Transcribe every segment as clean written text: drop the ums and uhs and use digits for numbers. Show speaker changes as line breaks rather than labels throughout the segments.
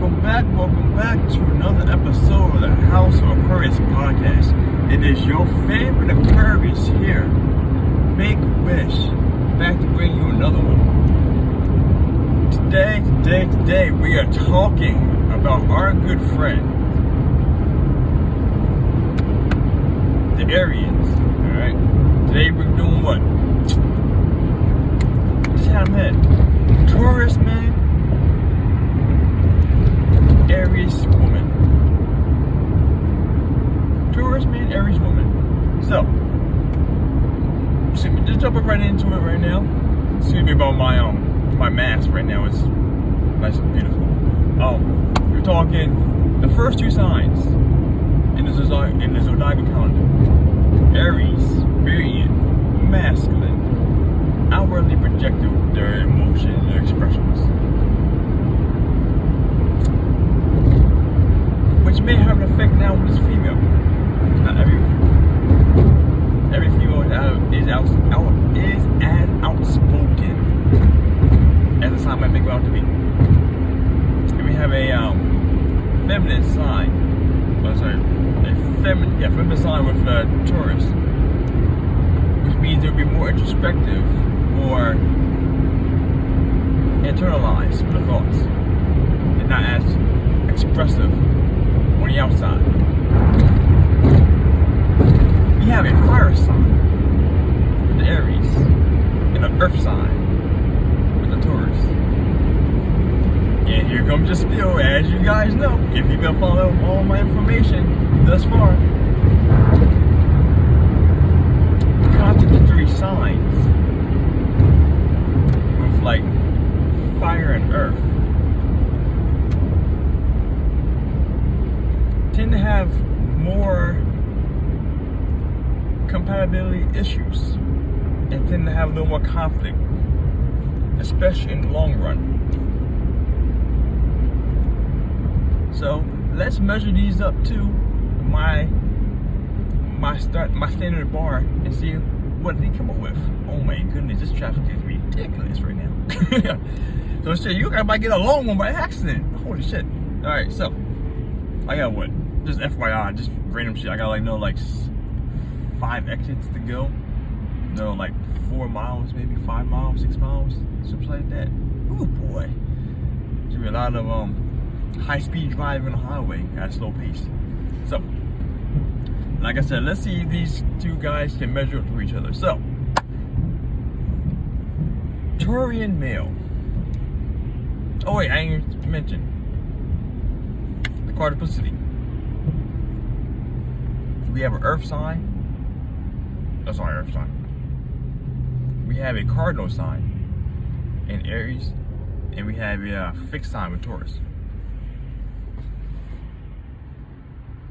Welcome back to another episode of the House of Aquarius podcast. It is your favorite Aquarius here, Make Wish, back to bring you another one. Today, we are talking about our good friend, the Aries. Alright, today we're doing what? Just had him hit. Taurus, man. Aries woman. Taurus man, Aries woman. So, just jumping right into it right now. Excuse me about my mask right now. It's nice and beautiful. We're talking the first two signs in the zodiacal calendar. Aries, very masculine, outwardly projected with their emotions and their expressions, which may have an effect now with this female. Not every female is as outspoken as the sign might make it out to be. And we have a feminine sign. Feminine sign with Taurus, which means it will be more introspective, more internalized with the thoughts, and not as expressive on the outside. We have a fire sign with the Aries and an earth sign with the Taurus. And here comes the spiel, as you guys know, if you've been following all my information thus far. Contradictory signs with like fire and earth tend to have more compatibility issues and tend to have a little more conflict, especially in the long run. So let's measure these up to my standard bar and see what they come up with. Oh my goodness, this traffic is ridiculous right now. So shit, you guys might get a long one by accident. Holy shit. Alright, so I got what? Just FYI, just random shit. I got like 5 exits to go. No, like 4 miles, maybe 5 miles, 6 miles, something like that. Ooh boy. There's gonna be a lot of high speed driving on the highway at a slow pace. So, like I said, let's see if these two guys can measure up to each other. So, Taurian male. Oh wait, I didn't mention the quadruplicity. We have an earth sign. That's our earth sign. We have a cardinal sign in Aries, and we have a fixed sign with Taurus.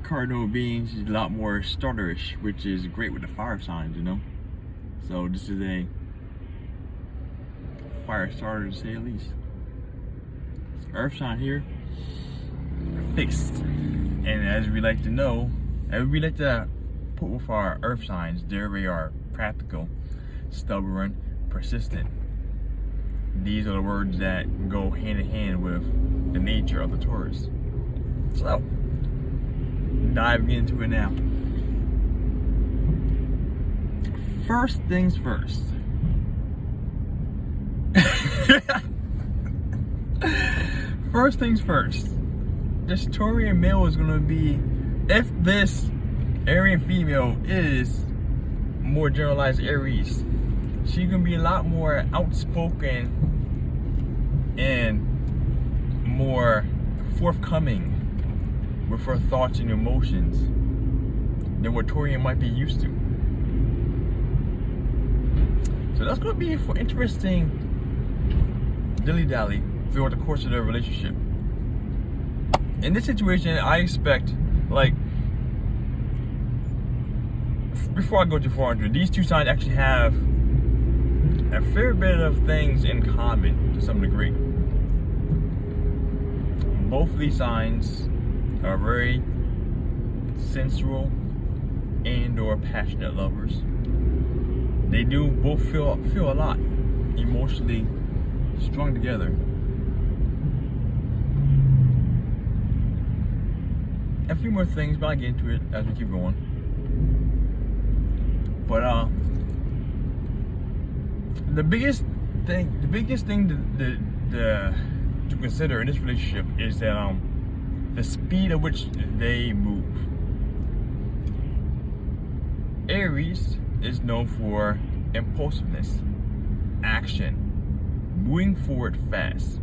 Cardinal being a lot more starterish, which is great with the fire signs, you know. So this is a fire starter to say the least. Earth sign here, fixed. And as we like to know, and we like to put with our earth signs, they are practical, stubborn, persistent. These are the words that go hand in hand with the nature of the Taurus. So, diving into it now. First things first. First things first. This Taurian male is going to be, if this Aryan female is more generalized Aries, she's going to be a lot more outspoken and more forthcoming with her thoughts and emotions than what Taurian might be used to. So that's going to be for interesting dilly-dally throughout the course of their relationship. In this situation, I expect, like, before I go too far into it, these two signs actually have a fair bit of things in common to some degree. Both of these signs are very sensual and or passionate lovers. They do both feel a lot emotionally strung together. a few more things, but I'll get into it as we keep going. But the biggest thing to consider in this relationship is that the speed at which they move. Aries is known for impulsiveness, action, moving forward fast.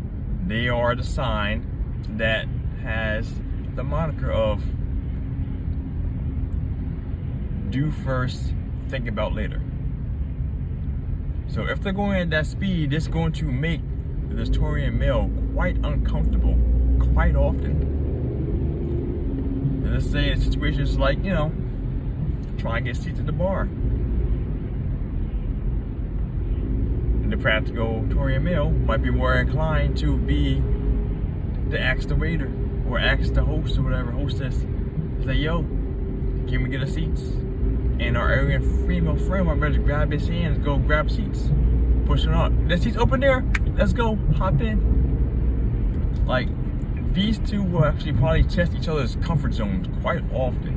They are the sign that has the moniker of do first, think about later. So if they're going at that speed, it's going to make this Taurian male quite uncomfortable quite often. And let's say in situations like, try and get seats at the bar. The practical Taurian male might be more inclined to ask the waiter or ask the host or whatever, hostess, say, yo, can we get a seats? And our Aryan female friend might better grab his hands, go grab seats, push it on. The seats open there, let's go, hop in. Like, these two will actually probably test each other's comfort zones quite often.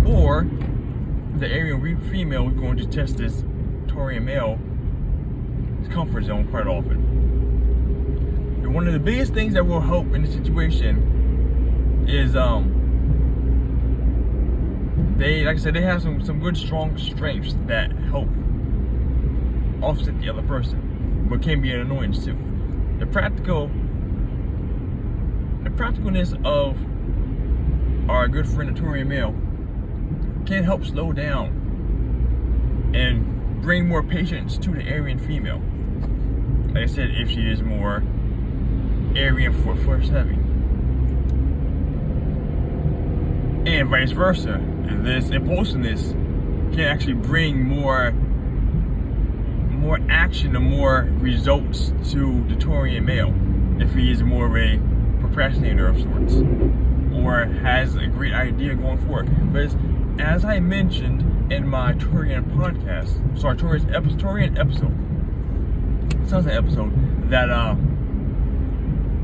Or the Aryan female is going to test this Taurian male comfort zone quite often. And one of the biggest things that will help in this situation is they, like I said, they have some good strong strengths that help offset the other person, but can be an annoyance too. The practicalness of our good friend the Taurian male can help slow down and bring more patience to the Aryan female. Like I said, if she is more Aryan force heavy. And vice versa. This impulsiveness can actually bring more action and more results to the Taurian male if he is more of a procrastinator of sorts or has a great idea going forward. But as I mentioned in my Taurian episode, that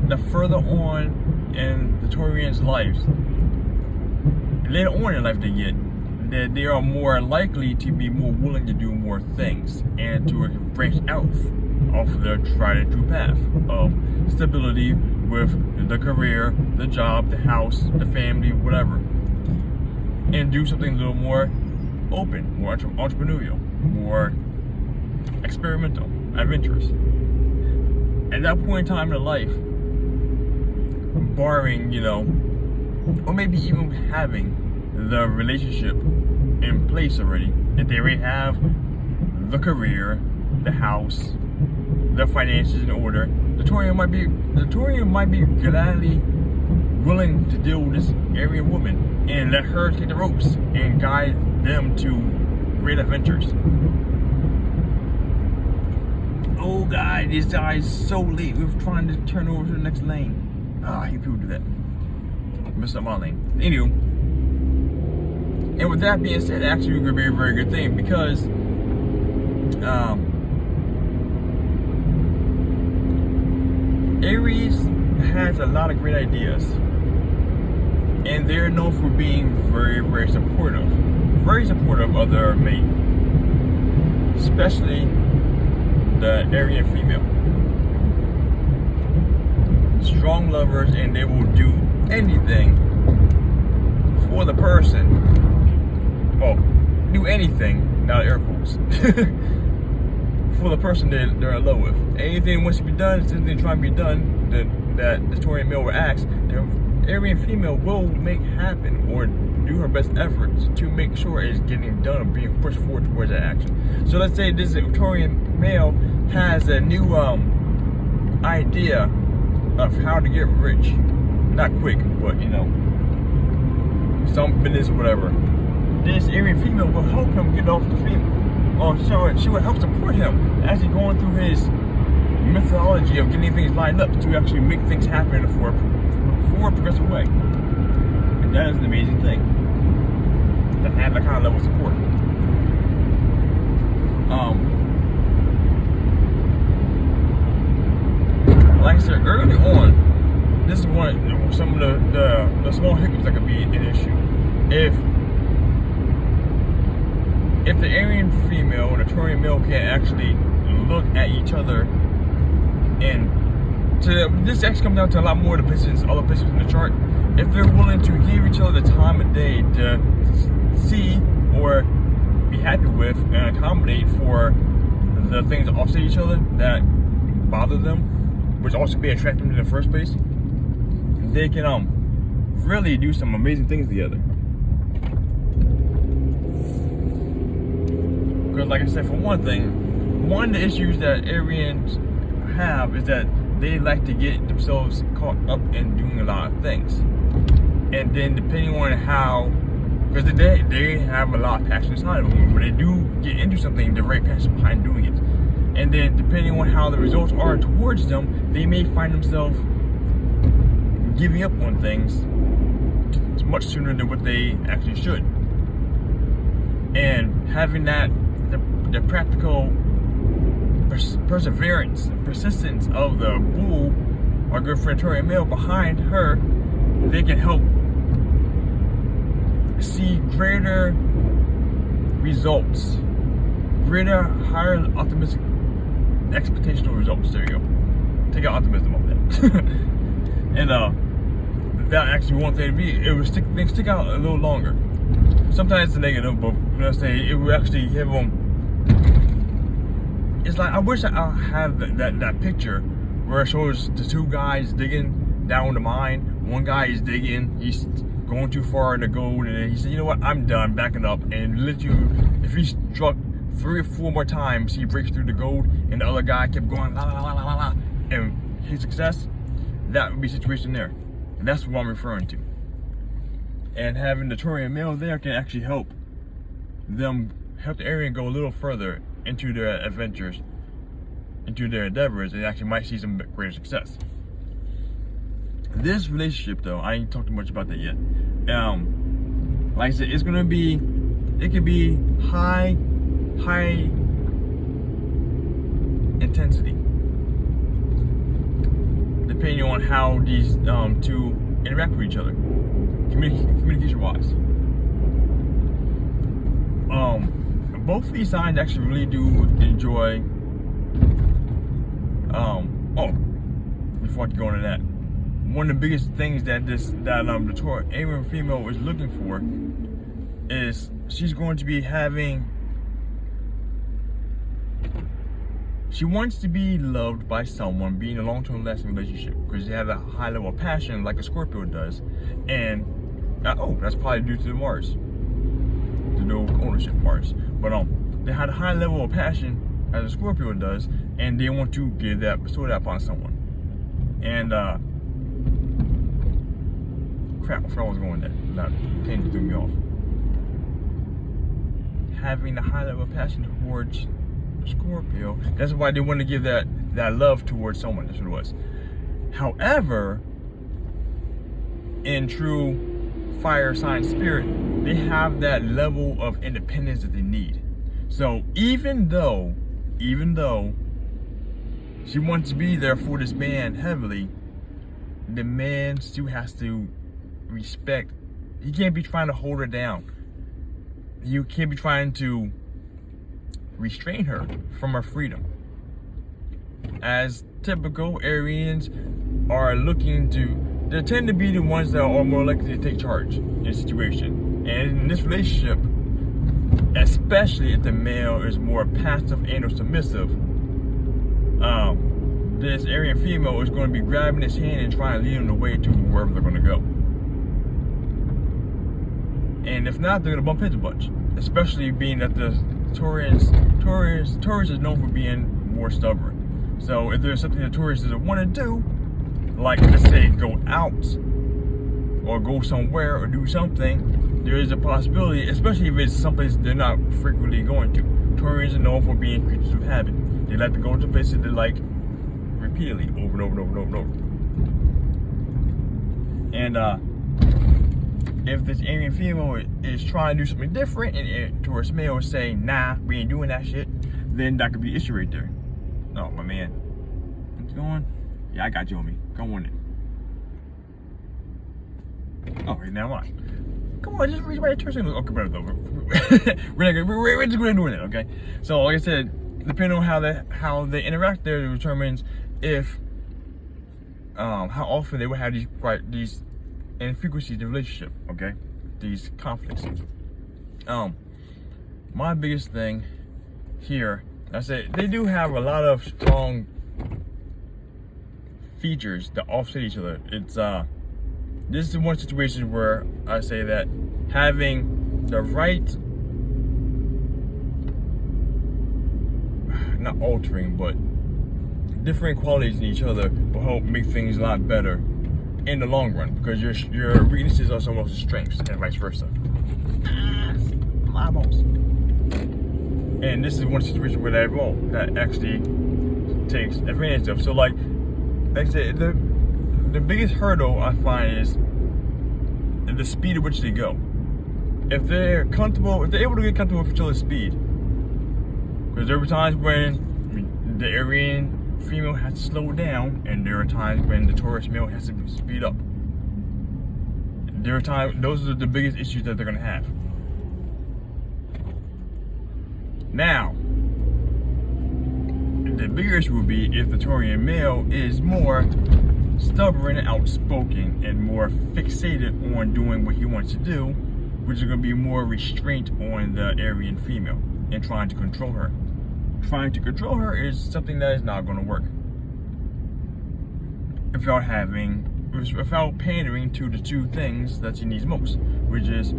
the further on in the Taurians' lives, later on in life they get, that they are more likely to be more willing to do more things and to branch out off of their tried and true path of stability with the career, the job, the house, the family, whatever, and do something a little more open, more entrepreneurial, more experimental, adventurous. At that point in time in life, barring, or maybe even having the relationship in place already, if they already have the career, the house, the finances in order, the Taurian might be gladly willing to deal with this Aryan woman and let her take the ropes and guide them to great adventures. Oh God, this guy is so late. We're trying to turn over to the next lane. I hate people do that. Messed up my lane. Anywho, and with that being said, actually, it's going to be a very good thing because Aries has a lot of great ideas, and they're known for being very, very supportive of their mate, especially the Aryan female. Strong lovers, and they will do anything for the person. Well, do anything, not air quotes, for the person that they're in love with. Anything wants to be done, anything trying to be done that the Taurian male will ask, the Aryan female will make happen or do her best efforts to make sure it's getting done or being pushed forward towards that action. So let's say this Taurian male has a new idea of how to get rich. Not quick, but some business or whatever. This Aryan female will help him get off the field. Or she will help support him as he's going through his methodology of getting things lined up to actually make things happen in a forward progressive way. And that is an amazing thing. To have that kind of level of support. Like I said early on, this is some of the small hiccups that could be an issue. If the Aryan female and the Taurian male can actually look at each other, and this actually comes down to a lot more of the positions, other positions in the chart. If they're willing to give each other the time of day to see or be happy with and accommodate for the things that offset each other that bother them, which also be attractive in the first place, they can really do some amazing things together. Because like I said, for one thing, one of the issues that Aryans have is that they like to get themselves caught up in doing a lot of things. And then depending on how, because they have a lot of passion inside of them, when they do get into something, they're very passionate behind doing it. And then depending on how the results are towards them, they may find themselves giving up on things much sooner than what they actually should. And having that, the practical perseverance, persistence of the bull, our good friend Taurian male, behind her, they can help see greater results, higher optimistic, expectational results. There you go. Take out optimism of that. And that actually one thing to be, it would stick out a little longer. Sometimes it's negative, but let's say it would actually give them. It's like, I wish I had that picture where it shows the two guys digging down the mine. One guy is digging, he's going too far in the gold, and then he said, you know what, I'm done, backing up. And literally, if he struck 3 or 4 more times, he breaks through the gold, and the other guy kept going, la la la la la la, and his success, that would be a situation there. And that's what I'm referring to. And having the Taurian male there can actually help the Aryan go a little further into their adventures, into their endeavors, and actually might see some greater success. This relationship, though, I ain't talked too much about that yet. Like I said, it can be high intensity, depending on how these two interact with each other, communication-wise. Both of these signs actually really do enjoy. Before I go into that, one of the biggest things that the Taurian female is looking for is she's going to be having. She wants to be loved by someone, be in a long-term lasting relationship, because they have a high level of passion like a Scorpio does, and that's probably due to the Mars, the no ownership Mars. But they had a high level of passion as a Scorpio does, and they want to bestow that upon someone. And crap, I forgot I was going there. That tangent threw me off. Having a high level of passion towards Scorpio, that's why they want to give that love towards someone. That's what it was. However, in true fire sign spirit, they have that level of independence that they need. So even though she wants to be there for this man heavily, the man still has to respect. He can't be trying to hold her down. You can't be trying to restrain her from her freedom. As typical Aryans are they tend to be the ones that are more likely to take charge in a situation. And in this relationship, especially if the male is more passive and or submissive, this Aryan female is going to be grabbing his hand and trying to lead him the way to wherever they're going to go. And if not, they're going to bump into a bunch. Especially being that the Taurus is known for being more stubborn. So if there's something that Taurus doesn't want to do, like let's say go out or go somewhere or do something, there is a possibility, especially if it's someplace they're not frequently going to. Taurians are known for being creatures of habit. They like to go to places they like repeatedly, over and over and over and over and over. And if this Aryan female is trying to do something different and Taurus male is saying, nah, we ain't doing that shit, then that could be an issue right there. No, my man. What's going on? Yeah, I got you on me. Come on in. Oh, now what? Come on, just read my Taurus. Okay, better though. We're just going to do it, okay? So, like I said, depending on how they interact there, determines if how often they will have these infrequencies in the relationship, okay? These conflicts. My biggest thing here, I said they do have a lot of strong features that offset each other. It's this is one situation where I say that having the right, not altering, but different qualities in each other will help make things a lot better in the long run, because your weaknesses are someone else's strengths and vice versa. My balls. And this is one situation where that actually takes advantage of. So like I said, the biggest hurdle I find is the speed at which they go. If they're able to get comfortable with each other's speed, because there were times when the Aryan female has to slow down, and there are times when the Taurus male has to speed up. There are times, those are the biggest issues that they're gonna have. Now, the bigger issue would be if the Taurian male is more stubborn and outspoken and more fixated on doing what he wants to do, which is going to be more restraint on the Aryan female and trying to control her. Trying to control her is something that is not going to work without pandering to the two things that she needs most, which is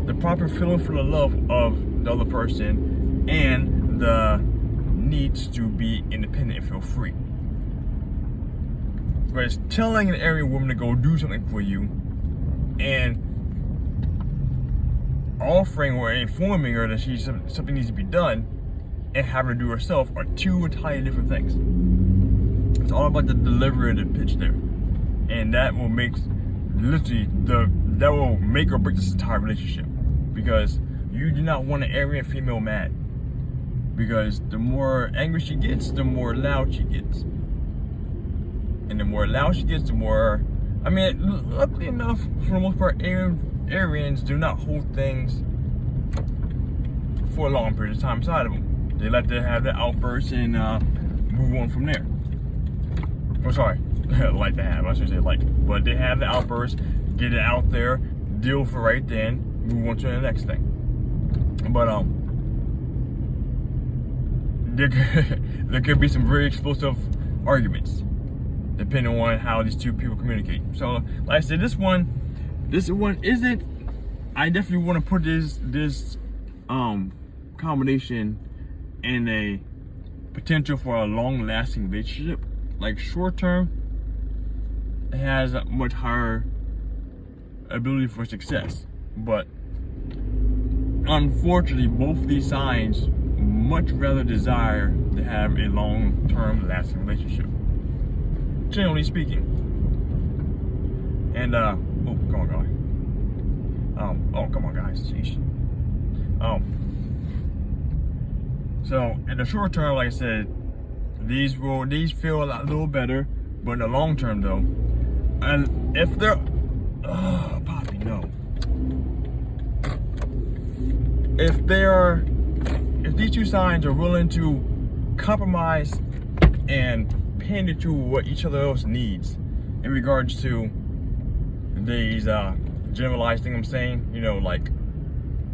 the proper feeling for the love of the other person and the needs to be independent and feel free. Whereas telling an Aryan woman to go do something for you and offering or informing her that something needs to be done and having her do herself are two entirely different things. It's all about the delivery of the pitch there, and that will make that will make or break this entire relationship, because you do not want an Aryan female mad, because the more angry she gets, the more loud she gets. And the more loud she gets, the more, I mean, luckily enough, for the most part, Aryans do not hold things for a long period of time inside of them. They let them have their outbursts and move on from there. Oh, sorry, like to have, I should say like, but they have the outbursts, get it out there, deal for right then, move on to the next thing. But there could be some very explosive arguments, depending on how these two people communicate. So, like I said, this one isn't. I definitely want to put this combination in a potential for a long-lasting relationship. Like short term, it has a much higher ability for success, but unfortunately, both these signs much rather desire to have a long-term lasting relationship, generally speaking. And oh, come on, guys. Oh, come on, guys. Jeez. So in the short term, like I said, these feel a little better, but in the long term, though, and if they're, Poppy, no. If these two signs are willing to compromise and pander to what each other else needs in regards to these generalized thing I'm saying, you know, like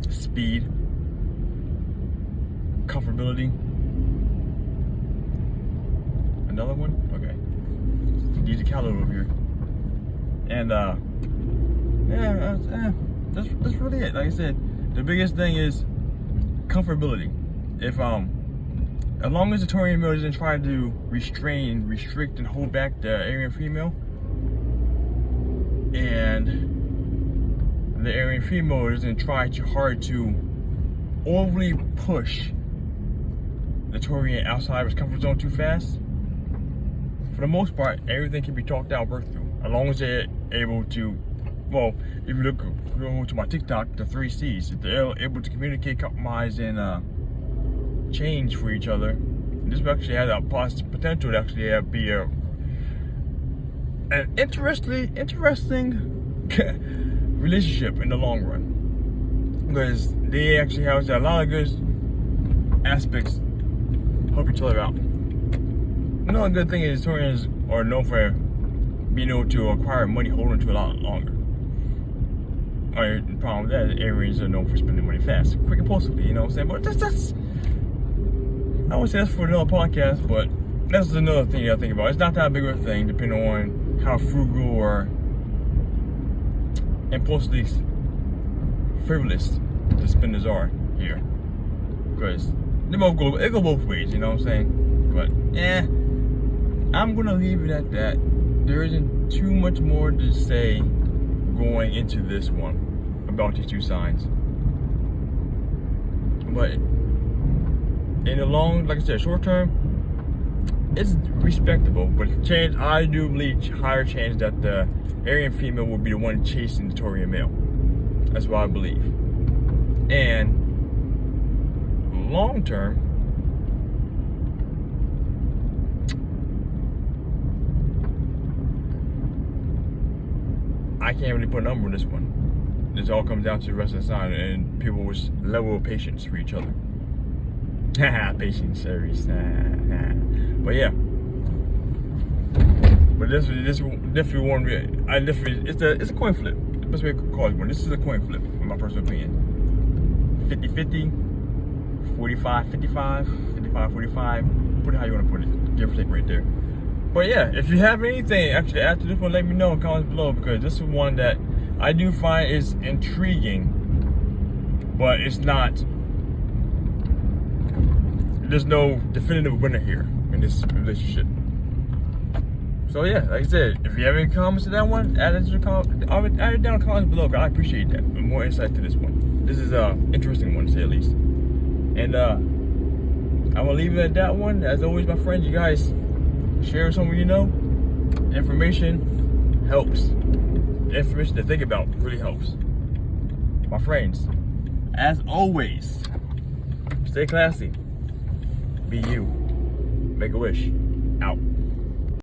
speed, comfortability. Another one? Okay. Need to count it over here. And that's really it. Like I said, the biggest thing is comfortability. If as long as the Taurian male doesn't try to restrain, restrict, and hold back the Aryan female, and the Aryan female doesn't try too hard to overly push the Taurian outside of his comfort zone too fast, for the most part, everything can be talked out, worked through, as long as they're able to. Well, if you go to my TikTok, the 3 C's, if they're able to communicate, compromise, and change for each other, this actually has a positive potential to actually be an interesting relationship in the long run. Because they actually have a lot of good aspects, help each other out. Another good thing is Taurians are known for being able to acquire money holding to a lot longer. Or the problem with that is Aries are known for spending money fast, quick, impulsively, you know what I'm saying? But that's I would say that's for another podcast, but that's another thing you gotta think about. It's not that big of a thing, depending on how frugal or impulsively frivolous the spenders are here. Because it go both ways, you know what I'm saying? But yeah, I'm gonna leave it at that. There isn't too much more to say going into this one about these two signs. But in the long, like I said, short term, it's respectable. But I do believe higher chance that the Aryan female will be the one chasing the Taurian male. That's what I believe. And long term, I can't really put a number on this one. This all comes down to the rest of the sign and people's level of patience for each other. Patience, Aries. But yeah. But this definitely one. It's a coin flip. The best way to call it one. This is a coin flip, in my personal opinion. 50-50, 45-55, 55-45. Put it how you want to put it. Give or take right there. But yeah, if you have anything actually after this one, let me know in the comments below, because this is one that I do find is intriguing, but it's not. There's no definitive winner here in this relationship. So yeah, like I said, if you have any comments to that one, add it to the comment. Add it down in the comments below, because I appreciate that. More insight to this one. This is an interesting one, to say at least. And I'm gonna leave it at that one. As always, my friends, you guys share with someone you know. Information helps. The information to think about really helps. My friends, as always, stay classy. Be you. Make a wish. Out.